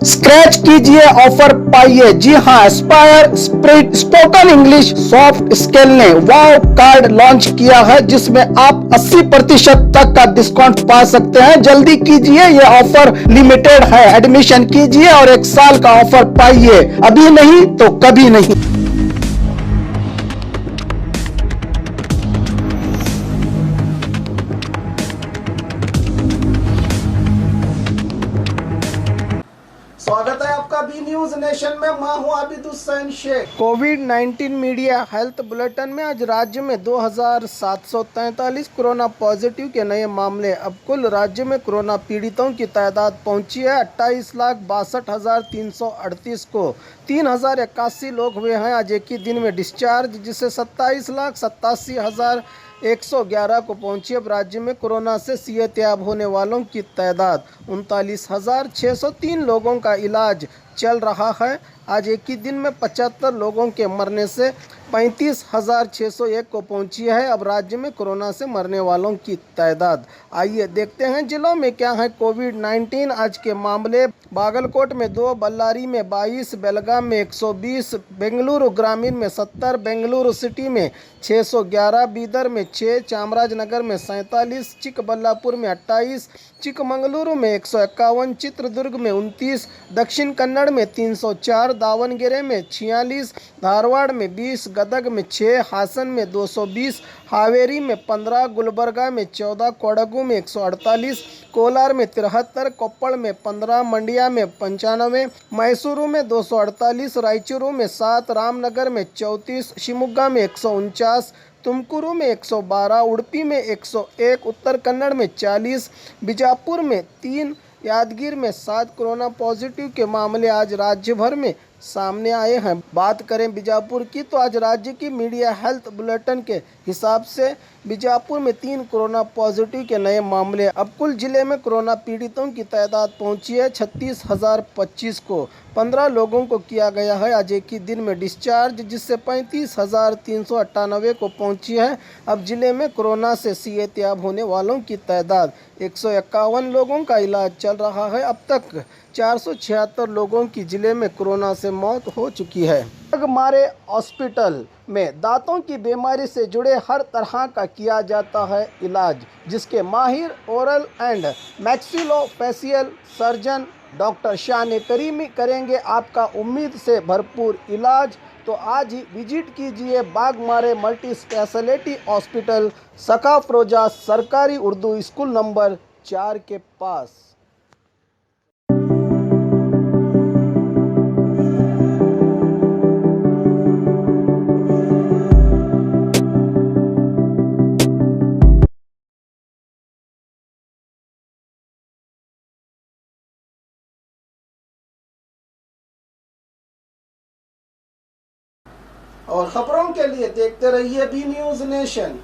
Scratch कीजिए, offer पाइए। जी हाँ, Aspire spoken English soft skill ने वाव कार्ड लॉन्च किया है, जिसमें आप 80% तक का डिस्काउंट पा सकते हैं। जल्दी कीजिए, ये ऑफर लिमिटेड है। एडमिशन कीजिए और 1 साल का ऑफर पाइए। अभी नहीं तो कभी नहीं। स्वागत है आपका बी न्यूज नेशन में। मैं हूं आबिद हुसैन शेख। कोविड-19 मीडिया हेल्थ बुलेटिन में आज राज्य में 2743 कोरोना पॉजिटिव के नए मामले। अब कुल राज्य में कोरोना पीड़ितों की तादाद पहुंची है 28,62,338 को। 3081 लोग हुए हैं आज एक ही दिन में डिस्चार्ज, जिससे 27,87,111 को पहुंची। अब राज्य में कोरोना से सेहतयाब होने वालों की तादाद 39,603 लोगों का इलाज चल रहा है। आज एक ही दिन में 75 लोगों के मरने से 35,601 को पहुंची है अब राज्य में कोरोना से मरने वालों की तादाद। आइए देखते हैं जिलों में क्या है कोविड-19 आज के मामले। बागलकोट में 2, बल्लारी में 22, बेलगाम में 120, बेंगलुरु ग्रामीण में 70, बेंगलुरु सिटी में 611, बीदर में 6, चामराजनगर में 47, चिकबल्लापुर में 28, चिकमंगलुरु में 151, चित्रदुर्ग में 29, दक्षिण कन्नड़ में 304, दावणगेरे में 46, धारवाड़ में 20, गदग में 6, हासन में 220, हावेरी में 15, गुलबर्गा में 14, कोडगु में 148, कोलार में 73, कोप्पड़ में 15, मंडिया में 95, मैसूरू में 248, रायचूरू में 7, रामनगर में 34, शिवमोगा में 149, तुमकुरू में 112, उडुपी में 101, उत्तर कन्नड़ में 40, बीजापुर में 3, यादगीर में 7 कोरोना पॉजिटिव के मामले आज राज्य भर में सामने आए हैं। बात करें बीजापुर की तो आज राज्य की मीडिया हेल्थ बुलेटिन के हिसाब से बीजापुर में 3 कोरोना पॉजिटिव के नए मामले। अब कुल जिले में कोरोना पीड़ितों की तादाद पहुंची है 36,025 को। 15 लोगों को किया गया है आज एक ही दिन में डिस्चार्ज, जिससे 35,398 को पहुंची है अब जिले में कोरोना से सेहतयाब होने वालों की तादाद। 151 लोगों का इलाज चल रहा है। अब तक 476 लोगों की जिले में कोरोना से मौत हो चुकी है। मारे हॉस्पिटल में दांतों की बीमारी से जुड़े हर तरह का किया जाता है इलाज, जिसके माहिर oral and maxillofacial surgeon doctor शान करीमी करेंगे आपका उम्मीद से भरपूर इलाज। तो आज ही विजिट कीजिए बागमारे मल्टी स्पेशलिटी हॉस्पिटल, सकाफरोजा सरकारी उर्दू स्कूल नंबर 4 के पास। और खबरों के लिए देखते रहिए बी न्यूज नेशन।